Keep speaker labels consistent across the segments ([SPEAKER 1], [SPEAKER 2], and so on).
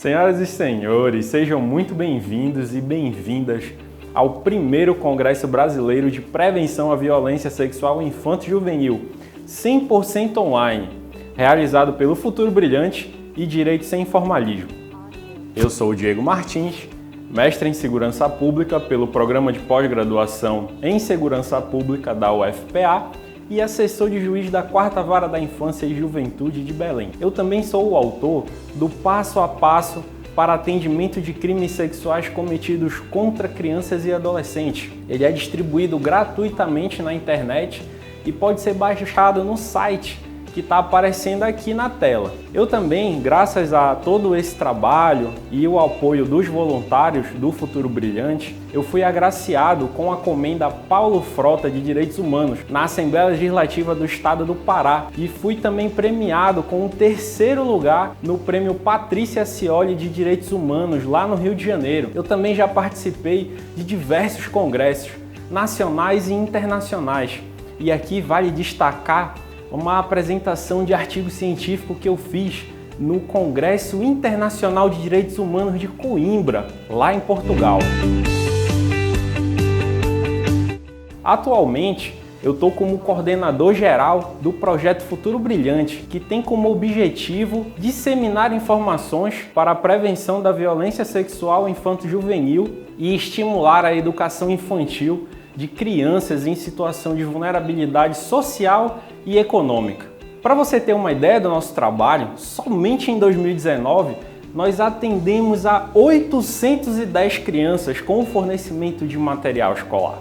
[SPEAKER 1] Senhoras e senhores, sejam muito bem-vindos e bem-vindas ao primeiro Congresso Brasileiro de Prevenção à Violência Sexual Infanto-Juvenil, 100% online, realizado pelo Futuro Brilhante e Direito Sem Formalismo. Eu sou o Diego Martins, mestre em Segurança Pública pelo Programa de Pós-Graduação em Segurança Pública da UFPA e assessor de juiz da 4ª Vara da Infância e Juventude de Belém. Eu também sou o autor do Passo a Passo para Atendimento de Crimes Sexuais Cometidos contra Crianças e Adolescentes. Ele é distribuído gratuitamente na internet e pode ser baixado no site que está aparecendo aqui na tela. Eu também, graças a todo esse trabalho e o apoio dos voluntários do Futuro Brilhante, eu fui agraciado com a Comenda Paulo Frota de Direitos Humanos na Assembleia Legislativa do Estado do Pará e fui também premiado com o 3º lugar no Prêmio Patrícia Cioli de Direitos Humanos lá no Rio de Janeiro. Eu também já participei de diversos congressos nacionais e internacionais e aqui vale destacar uma apresentação de artigo científico que eu fiz no Congresso Internacional de Direitos Humanos de Coimbra, lá em Portugal. Atualmente, eu estou como coordenador geral do projeto Futuro Brilhante, que tem como objetivo disseminar informações para a prevenção da violência sexual infanto-juvenil e estimular a educação infantil de crianças em situação de vulnerabilidade social e econômica. Para você ter uma ideia do nosso trabalho, somente em 2019 nós atendemos a 810 crianças com o fornecimento de material escolar.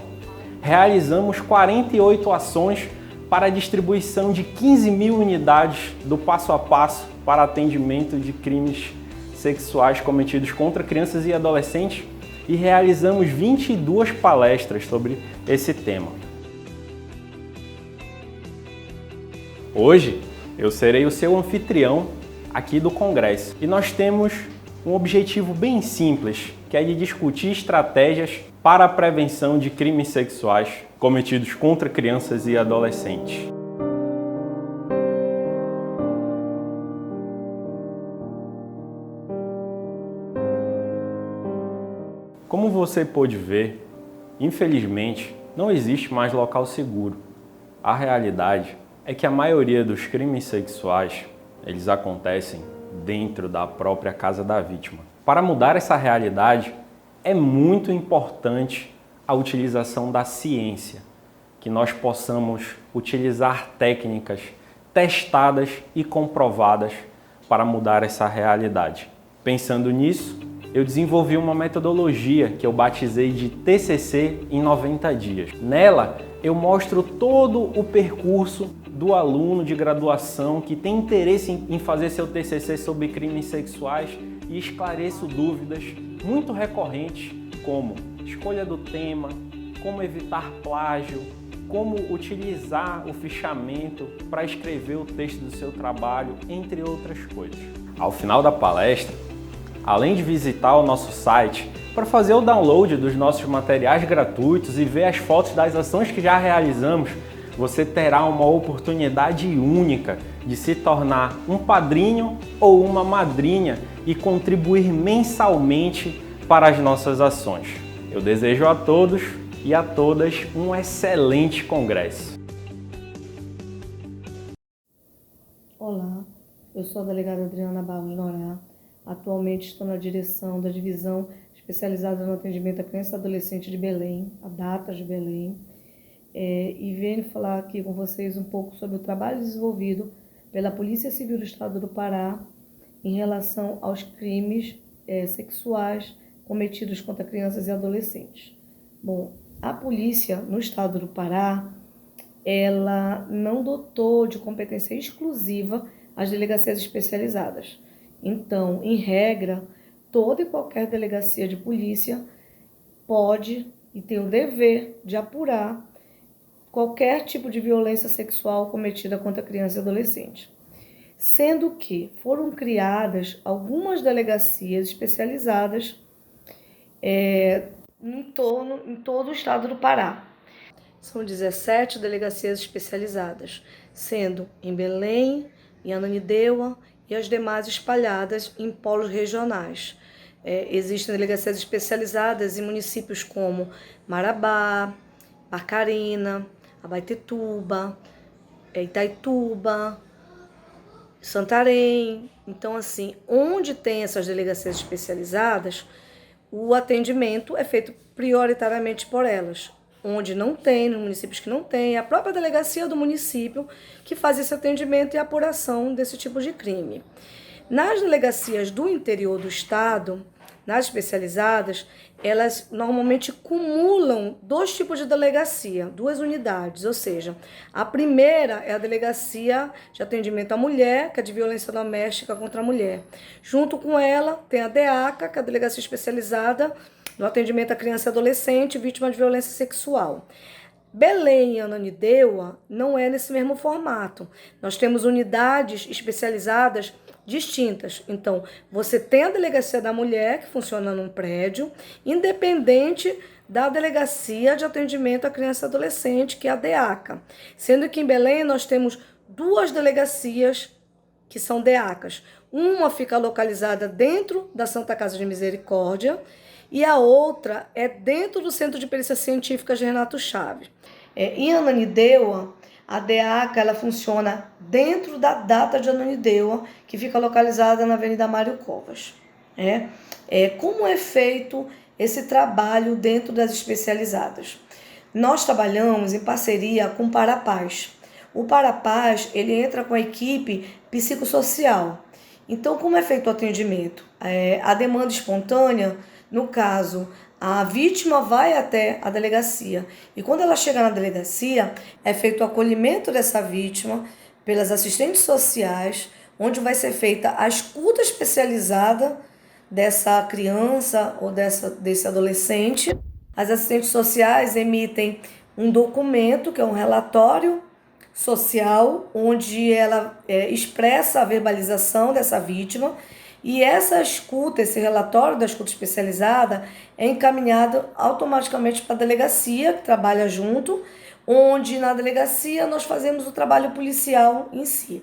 [SPEAKER 1] Realizamos 48 ações para a distribuição de 15 mil unidades do Passo a Passo para atendimento de crimes sexuais cometidos contra crianças e adolescentes e realizamos 22 palestras sobre esse tema. Hoje eu serei o seu anfitrião aqui do Congresso e nós temos um objetivo bem simples, que é de discutir estratégias para a prevenção de crimes sexuais cometidos contra crianças e adolescentes. Como você pôde ver, infelizmente, não existe mais local seguro. A realidade é que a maioria dos crimes sexuais, eles acontecem dentro da própria casa da vítima. Para mudar essa realidade, é muito importante a utilização da ciência, que nós possamos utilizar técnicas testadas e comprovadas para mudar essa realidade. Pensando nisso, eu desenvolvi uma metodologia que eu batizei de TCC em 90 dias. Nela, eu mostro todo o percurso do aluno de graduação que tem interesse em fazer seu TCC sobre crimes sexuais e esclareço dúvidas muito recorrentes, como escolha do tema, como evitar plágio, como utilizar o fichamento para escrever o texto do seu trabalho, entre outras coisas. Ao final da palestra, além de visitar o nosso site para fazer o download dos nossos materiais gratuitos e ver as fotos das ações que já realizamos, você terá uma oportunidade única de se tornar um padrinho ou uma madrinha e contribuir mensalmente para as nossas ações. Eu desejo a todos e a todas um excelente congresso.
[SPEAKER 2] Olá, eu sou a delegada Adriana Barros Norá. Atualmente estou na direção da Divisão Especializada no Atendimento à Criança e Adolescente de Belém, a DATA de Belém, e venho falar aqui com vocês um pouco sobre o trabalho desenvolvido pela Polícia Civil do Estado do Pará em relação aos crimes sexuais cometidos contra crianças e adolescentes. Bom, a polícia no Estado do Pará, ela não dotou de competência exclusiva as delegacias especializadas. Então, em regra, toda e qualquer delegacia de polícia pode e tem o dever de apurar qualquer tipo de violência sexual cometida contra criança e adolescente. Sendo que foram criadas algumas delegacias especializadas em todo o estado do Pará. São 17 delegacias especializadas, sendo em Belém, em Ananindeua, e as demais espalhadas em polos regionais. Existem delegacias especializadas em municípios como Marabá, Barcarena, Abaetetuba, Itaituba, Santarém. Então, assim, onde tem essas delegacias especializadas, o atendimento é feito prioritariamente por elas. Onde não tem, nos municípios que não tem, é a própria delegacia do município que faz esse atendimento e apuração desse tipo de crime. Nas delegacias do interior do estado, nas especializadas, elas normalmente cumulam 2 tipos de delegacia, 2 unidades, ou seja, a primeira é a delegacia de atendimento à mulher, que é de violência doméstica contra a mulher. Junto com ela tem a DEACA, que é a delegacia especializada no atendimento à criança e adolescente vítima de violência sexual. Belém e Ananindeua não é nesse mesmo formato. Nós temos unidades especializadas distintas. Então, você tem a delegacia da mulher, que funciona num prédio, independente da delegacia de atendimento à criança e adolescente, que é a DEACA. Sendo que em Belém nós temos 2 delegacias que são DEACAs. Uma fica localizada dentro da Santa Casa de Misericórdia e a outra é dentro do Centro de Perícias Científicas de Renato Chaves. Em Ananindeua, a DEACA ela funciona dentro da data de Ananindeua, que fica localizada na Avenida Mário Covas. Como é feito esse trabalho dentro das especializadas? Nós trabalhamos em parceria com o Parapaz. O Parapaz ele entra com a equipe psicossocial. Então, como é feito o atendimento? A demanda espontânea, no caso, a vítima vai até a delegacia e quando ela chega na delegacia, é feito o acolhimento dessa vítima pelas assistentes sociais, onde vai ser feita a escuta especializada dessa criança ou desse adolescente. As assistentes sociais emitem um documento, que é um relatório social, onde ela expressa a verbalização dessa vítima. E essa escuta, esse relatório da escuta especializada é encaminhado automaticamente para a delegacia, que trabalha junto, onde na delegacia nós fazemos o trabalho policial em si.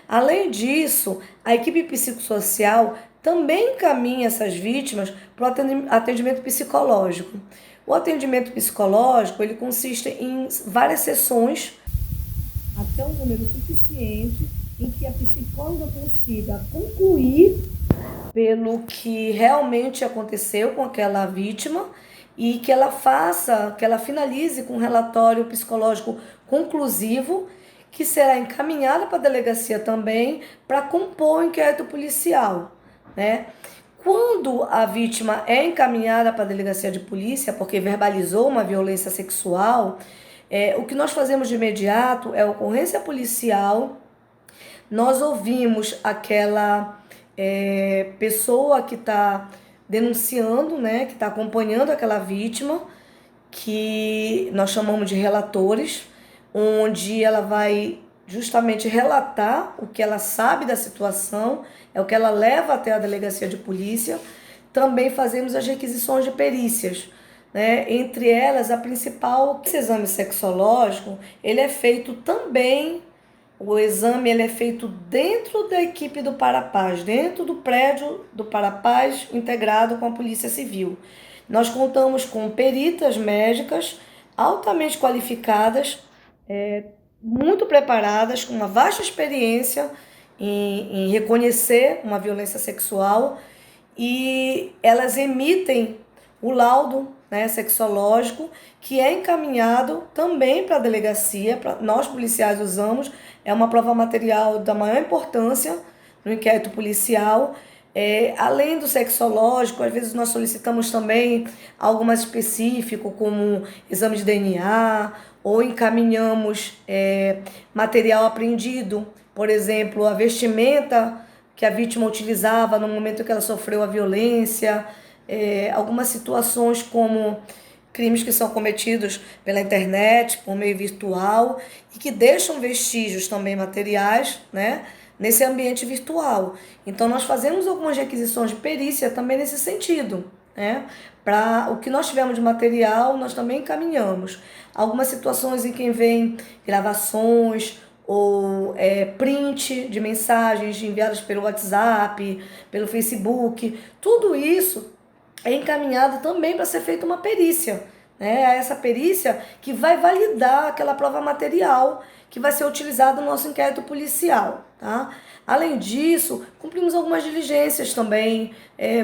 [SPEAKER 2] Além disso, a equipe psicossocial também encaminha essas vítimas para o atendimento psicológico. O atendimento psicológico ele consiste em várias sessões, até um número suficiente em que a psicóloga consiga concluir pelo que realmente aconteceu com aquela vítima e que ela finalize com um relatório psicológico conclusivo que será encaminhado para a delegacia também para compor o inquérito policial. Quando a vítima é encaminhada para a delegacia de polícia porque verbalizou uma violência sexual, o que nós fazemos de imediato é a ocorrência policial. Nós ouvimos aquela pessoa que está denunciando, que está acompanhando aquela vítima, que nós chamamos de relatores, onde ela vai justamente relatar o que ela sabe da situação, é o que ela leva até a delegacia de polícia. Também fazemos as requisições de perícias, entre elas a principal, esse exame sexológico, ele é feito também. O exame ele é feito dentro da equipe do Parapaz, dentro do prédio do Parapaz integrado com a Polícia Civil. Nós contamos com peritas médicas altamente qualificadas, muito preparadas, com uma vasta experiência em reconhecer uma violência sexual, e elas emitem o laudo sexológico, que é encaminhado também para a delegacia. Nós policiais usamos, é uma prova material da maior importância no inquérito policial. Além do sexológico, às vezes nós solicitamos também algo mais específico, como exame de DNA, ou encaminhamos material apreendido, por exemplo, a vestimenta que a vítima utilizava no momento que ela sofreu a violência, algumas situações como crimes que são cometidos pela internet, por meio virtual, e que deixam vestígios também materiais, nesse ambiente virtual. Então, nós fazemos algumas requisições de perícia também nesse sentido. Para o que nós tivermos de material, nós também encaminhamos. Algumas situações em que vem gravações ou print de mensagens enviadas pelo WhatsApp, pelo Facebook. Tudo isso é encaminhado também para ser feita uma perícia, né? Essa perícia que vai validar aquela prova material que vai ser utilizada no nosso inquérito policial, tá? Além disso, cumprimos algumas diligências também,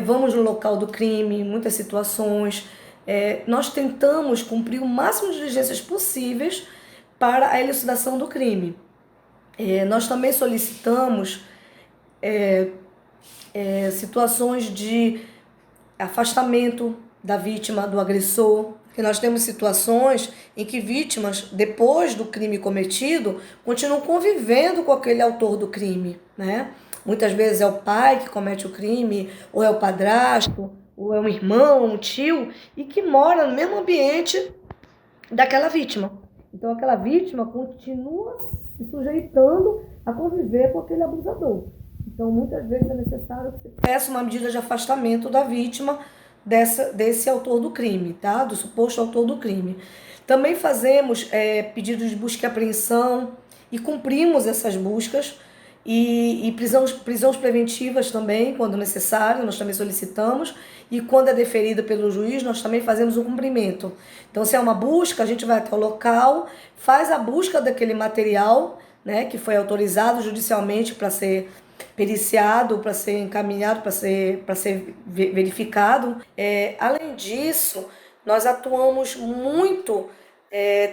[SPEAKER 2] vamos no local do crime, em muitas situações. Nós tentamos cumprir o máximo de diligências possíveis para a elucidação do crime. Nós também solicitamos situações de afastamento da vítima, do agressor, porque nós temos situações em que vítimas, depois do crime cometido, continuam convivendo com aquele autor do crime, né? Muitas vezes é o pai que comete o crime, ou é o padrasto, ou é um irmão, um tio, e que mora no mesmo ambiente daquela vítima. Então aquela vítima continua se sujeitando a conviver com aquele abusador. Então muitas vezes é necessário que se peça uma medida de afastamento da vítima desse autor do crime, tá? Do suposto autor do crime. Também fazemos pedidos de busca e apreensão e cumprimos essas buscas e prisões preventivas também, quando necessário, nós também solicitamos, e quando é deferido pelo juiz, nós também fazemos o cumprimento. Então, se é uma busca, a gente vai até o local, faz a busca daquele material, né, que foi autorizado judicialmente para ser periciado, para ser encaminhado, para ser verificado. Além disso, nós atuamos muito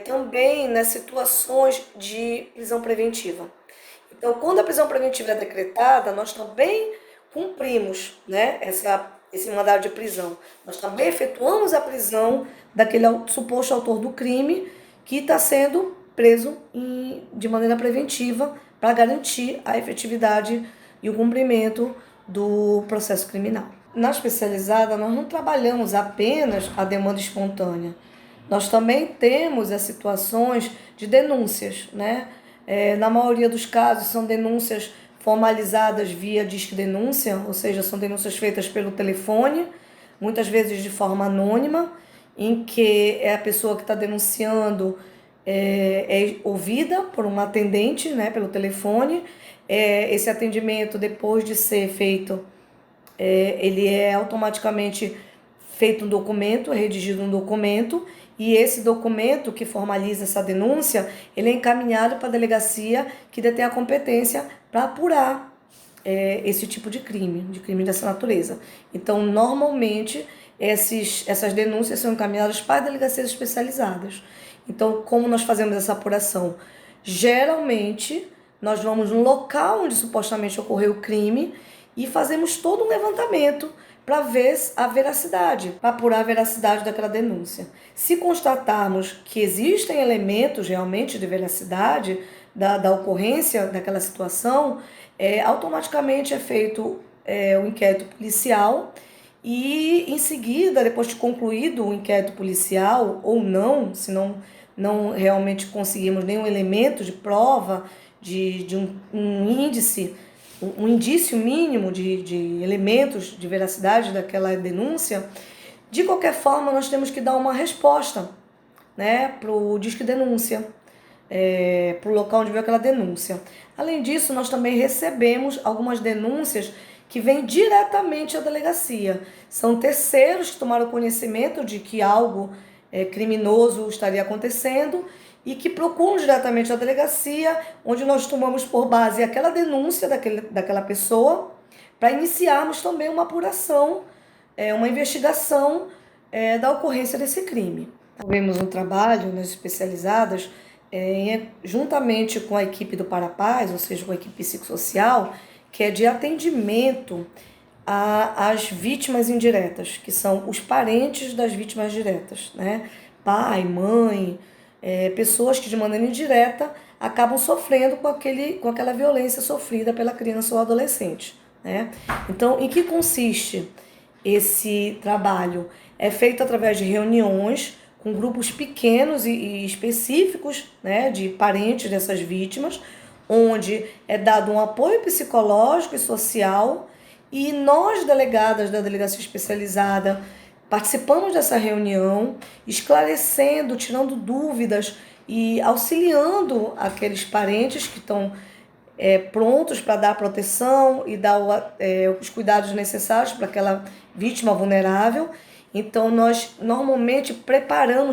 [SPEAKER 2] também nas situações de prisão preventiva. Então, quando a prisão preventiva é decretada, nós também cumprimos, né, esse mandado de prisão. Nós também efetuamos a prisão daquele suposto autor do crime que está sendo preso de maneira preventiva para garantir a efetividade e o cumprimento do processo criminal. Na especializada, nós não trabalhamos apenas a demanda espontânea. Nós também temos as situações de denúncias, né? Na maioria dos casos, são denúncias formalizadas via disque denúncia, ou seja, são denúncias feitas pelo telefone, muitas vezes de forma anônima, em que a pessoa que está denunciando é ouvida por um atendente, né, pelo telefone. Esse atendimento, depois de ser feito, ele é automaticamente feito um documento, redigido um documento, e esse documento que formaliza essa denúncia, ele é encaminhado para a delegacia que detém a competência para apurar esse tipo de crime dessa natureza. Então, normalmente, essas denúncias são encaminhadas para delegacias especializadas. Então, como nós fazemos essa apuração? Geralmente, nós vamos no local onde supostamente ocorreu o crime e fazemos todo um levantamento para ver a veracidade, para apurar a veracidade daquela denúncia. Se constatarmos que existem elementos realmente de veracidade da ocorrência daquela situação, automaticamente é feito o inquérito policial e, em seguida, depois de concluído o inquérito policial, ou não, se não realmente conseguimos nenhum elemento de prova, de um índice, um indício mínimo de elementos de veracidade daquela denúncia, de qualquer forma nós temos que dar uma resposta, né, para o disque denúncia, para o local onde veio aquela denúncia. Além disso, nós também recebemos algumas denúncias que vêm diretamente à delegacia. São terceiros que tomaram conhecimento de que algo criminoso estaria acontecendo e que procuram diretamente a delegacia, onde nós tomamos por base aquela denúncia daquela pessoa, para iniciarmos também uma apuração, uma investigação da ocorrência desse crime. Tivemos um trabalho nas especializadas, juntamente com a equipe do Parapaz, ou seja, com a equipe psicossocial, que é de atendimento às vítimas indiretas, que são os parentes das vítimas diretas, né? Pai, mãe, pessoas que de maneira indireta acabam sofrendo com aquela violência sofrida pela criança ou adolescente, né? Então, em que consiste esse trabalho? É feito através de reuniões com grupos pequenos e específicos, né, de parentes dessas vítimas, onde é dado um apoio psicológico e social, e nós, delegadas da delegacia especializada, participamos dessa reunião, esclarecendo, tirando dúvidas e auxiliando aqueles parentes que estão prontos para dar proteção e dar os cuidados necessários para aquela vítima vulnerável. Então, nós normalmente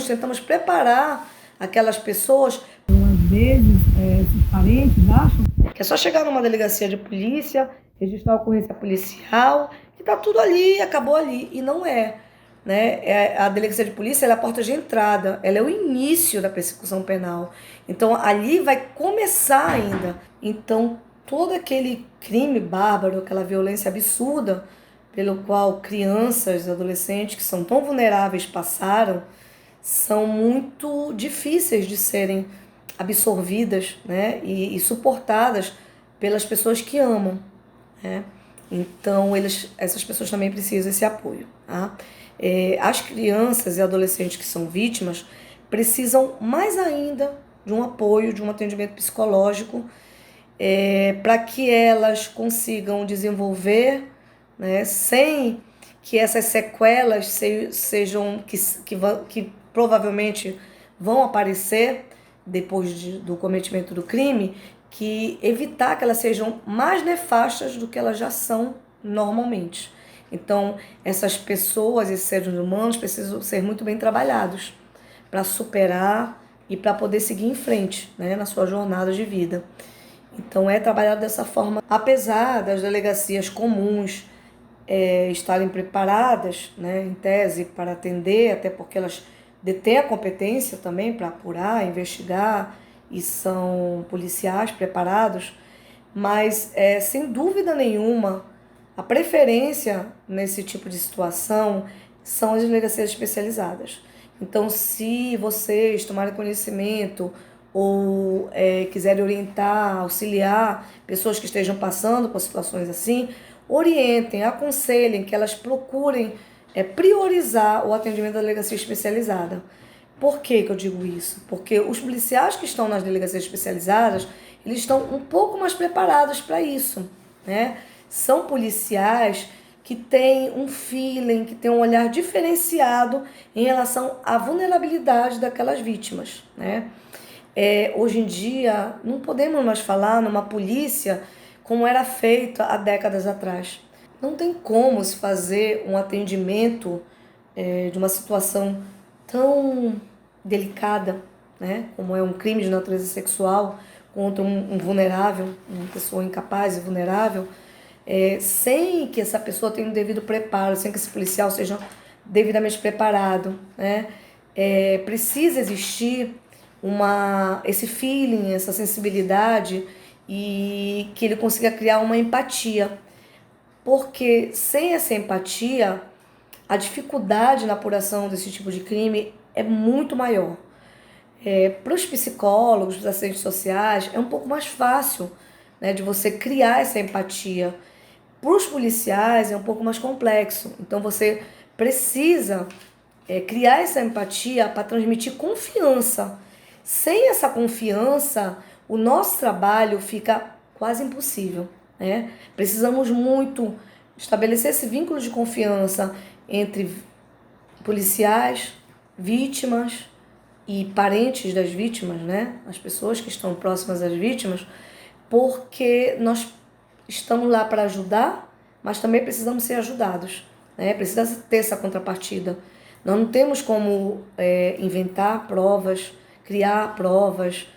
[SPEAKER 2] tentamos preparar aquelas pessoas. Às vezes, esses parentes acham que é só chegar numa delegacia de polícia, registrar a ocorrência policial, que está tudo ali, acabou ali. E não é. Né? A delegacia de polícia ela é a porta de entrada, ela é o início da persecução penal. Então, ali vai começar ainda. Então, todo aquele crime bárbaro, aquela violência absurda, pelo qual crianças e adolescentes que são tão vulneráveis passaram, são muito difíceis de serem absorvidas, né? e suportadas pelas pessoas que amam. Né? Então, essas pessoas também precisam desse apoio. Tá? As crianças e adolescentes que são vítimas precisam mais ainda de um apoio, de um atendimento psicológico, para que elas consigam desenvolver, né, sem que essas sequelas sejam que provavelmente vão aparecer depois do cometimento do crime, que evitar que elas sejam mais nefastas do que elas já são normalmente. Então, essas pessoas, esses seres humanos, precisam ser muito bem trabalhados para superar e para poder seguir em frente, né, na sua jornada de vida. Então, é trabalhado dessa forma. Apesar das delegacias comuns estarem preparadas, né, em tese, para atender, até porque elas detêm a competência também para apurar, investigar, e são policiais preparados, mas, sem dúvida nenhuma, a preferência nesse tipo de situação são as delegacias especializadas. Então, se vocês tomarem conhecimento ou quiserem orientar, auxiliar pessoas que estejam passando por situações assim, orientem, aconselhem que elas procurem priorizar o atendimento da delegacia especializada. Por que eu digo isso? Porque os policiais que estão nas delegacias especializadas, eles estão um pouco mais preparados para isso, né? São policiais que têm um feeling, que têm um olhar diferenciado em relação à vulnerabilidade daquelas vítimas, né? Hoje em dia, não podemos mais falar numa polícia como era feito há décadas atrás. Não tem como se fazer um atendimento de uma situação tão delicada, né, como é um crime de natureza sexual contra um vulnerável, uma pessoa incapaz e vulnerável, sem que essa pessoa tenha um devido preparo, sem que esse policial seja devidamente preparado, né? Precisa existir esse feeling, essa sensibilidade e que ele consiga criar uma empatia, porque sem essa empatia, a dificuldade na apuração desse tipo de crime é muito maior. Para os psicólogos, para os assistentes sociais, é um pouco mais fácil, né, de você criar essa empatia. Para os policiais é um pouco mais complexo. Então você precisa criar essa empatia para transmitir confiança. Sem essa confiança, o nosso trabalho fica quase impossível, né? Precisamos muito estabelecer esse vínculo de confiança entre policiais, vítimas e parentes das vítimas, né? As pessoas que estão próximas às vítimas, porque nós estamos lá para ajudar, mas também precisamos ser ajudados, né? Precisa ter essa contrapartida. Nós não temos como inventar provas, criar provas,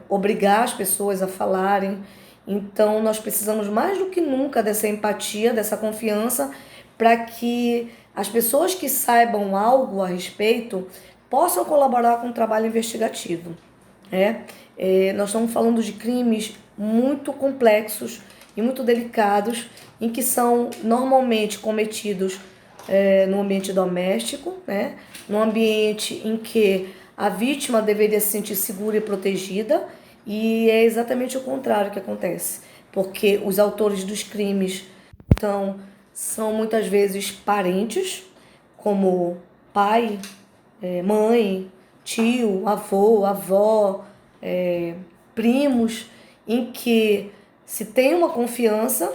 [SPEAKER 2] obrigar as pessoas a falarem. Então, nós precisamos mais do que nunca dessa empatia, dessa confiança, para que as pessoas que saibam algo a respeito possam colaborar com o trabalho investigativo. Nós estamos falando de crimes muito complexos e muito delicados, em que são normalmente cometidos no ambiente doméstico, né? No ambiente em que a vítima deveria se sentir segura e protegida, e é exatamente o contrário que acontece, porque os autores dos crimes são muitas vezes parentes, como pai, mãe, tio, avô, avó, primos, em que se tem uma confiança,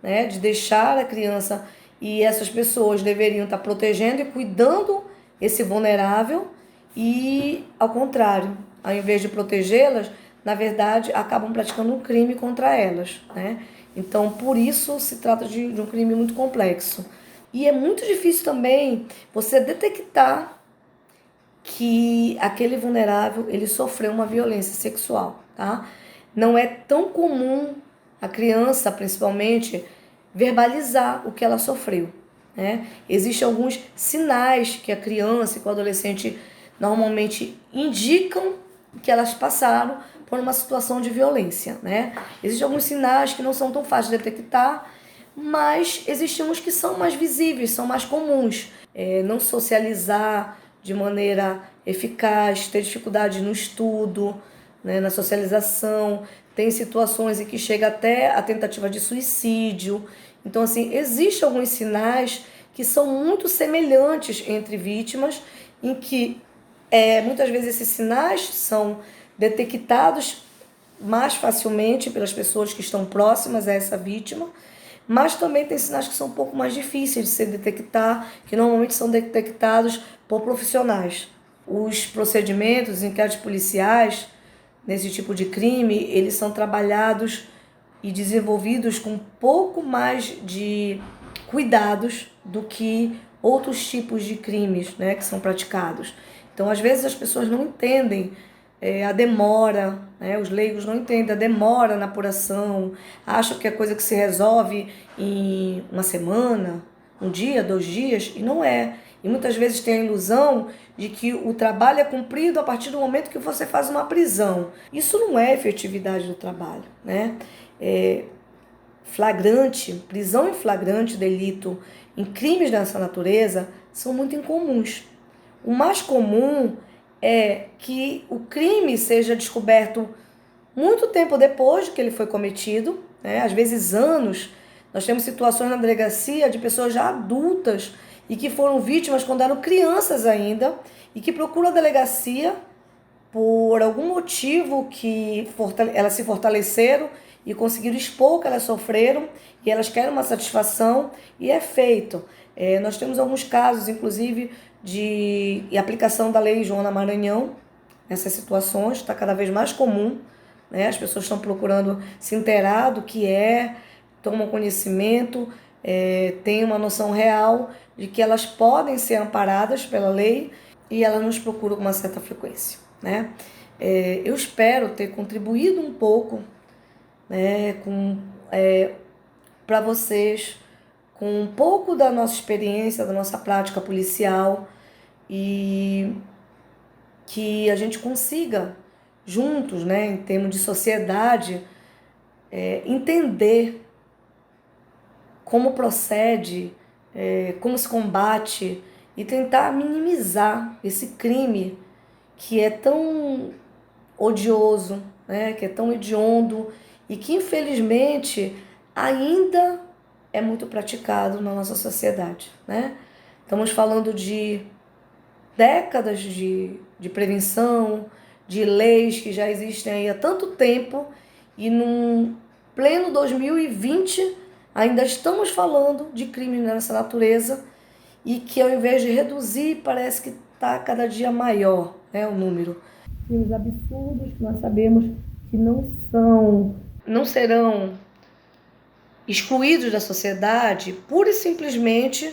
[SPEAKER 2] né, de deixar a criança, e essas pessoas deveriam estar protegendo e cuidando esse vulnerável, e, ao contrário, ao invés de protegê-las, na verdade, acabam praticando um crime contra elas, né? Então, por isso, se trata de um crime muito complexo. E é muito difícil também você detectar que aquele vulnerável ele sofreu uma violência sexual, tá? Não é tão comum a criança, principalmente, verbalizar o que ela sofreu, né? Existem alguns sinais que a criança e que o adolescente normalmente indicam que elas passaram por uma situação de violência, né? Existem alguns sinais que não são tão fáceis de detectar, mas existem uns que são mais visíveis, são mais comuns. Não socializar de maneira eficaz, ter dificuldade no estudo, né, na socialização, tem situações em que chega até a tentativa de suicídio. Então, assim, existem alguns sinais que são muito semelhantes entre vítimas, em que muitas vezes esses sinais são detectados mais facilmente pelas pessoas que estão próximas a essa vítima, mas também tem sinais que são um pouco mais difíceis de se detectar, que normalmente são detectados por profissionais. Os procedimentos, os inquéritos policiais, nesse tipo de crime, eles são trabalhados e desenvolvidos com um pouco mais de cuidados do que outros tipos de crimes, né, que são praticados. Então, às vezes, as pessoas não entendem a demora, né? Os leigos não entendem a demora na apuração, acham que é coisa que se resolve em uma semana, um dia, 2 dias, e não é. E muitas vezes tem a ilusão de que o trabalho é cumprido a partir do momento que você faz uma prisão. Isso não é efetividade do trabalho, né? Flagrante, prisão em flagrante delito em crimes dessa natureza são muito incomuns. O mais comum é que o crime seja descoberto muito tempo depois de que ele foi cometido, né? Às vezes anos. Nós temos situações na delegacia de pessoas já adultas e que foram vítimas quando eram crianças ainda e que procuram a delegacia por algum motivo que elas se fortaleceram e conseguiram expor o que elas sofreram e elas querem uma satisfação e é feito. Nós temos alguns casos, inclusive, de aplicação da Lei Joana Maranhão nessas situações, está cada vez mais comum, né? As pessoas estão procurando se inteirar do que tomam conhecimento, têm uma noção real de que elas podem ser amparadas pela lei e elas nos procuram com uma certa frequência, né? Eu espero ter contribuído um pouco, né, para vocês com um pouco da nossa experiência, da nossa prática policial e que a gente consiga juntos, né, em termos de sociedade, entender como procede, como se combate e tentar minimizar esse crime que é tão odioso, né, que é tão hediondo e que infelizmente ainda é muito praticado na nossa sociedade, né? Estamos falando de décadas de prevenção, de leis que já existem aí há tanto tempo e num pleno 2020 ainda estamos falando de crime nessa natureza e que ao invés de reduzir parece que está cada dia maior, né, o número. Crimes absurdos que nós sabemos que não serão excluídos da sociedade pura e simplesmente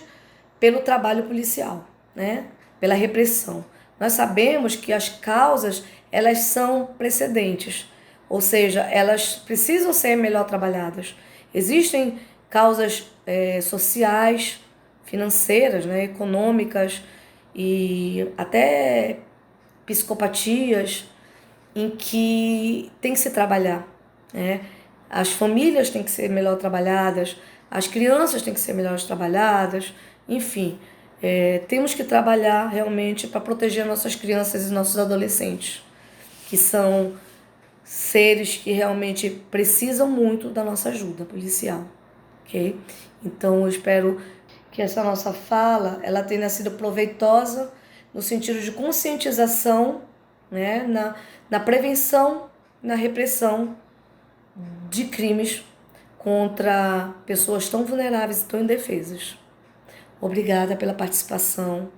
[SPEAKER 2] pelo trabalho policial, né? Pela repressão. Nós sabemos que as causas elas são precedentes, ou seja, elas precisam ser melhor trabalhadas. Existem causas sociais, financeiras, né, econômicas e até psicopatias em que tem que se trabalhar, né? As famílias têm que ser melhor trabalhadas, as crianças têm que ser melhor trabalhadas, enfim, temos que trabalhar realmente para proteger nossas crianças e nossos adolescentes, que são seres que realmente precisam muito da nossa ajuda policial, ok? Então eu espero que essa nossa fala ela tenha sido proveitosa no sentido de conscientização, né, na prevenção, na repressão de crimes contra pessoas tão vulneráveis e tão indefesas. Obrigada pela participação.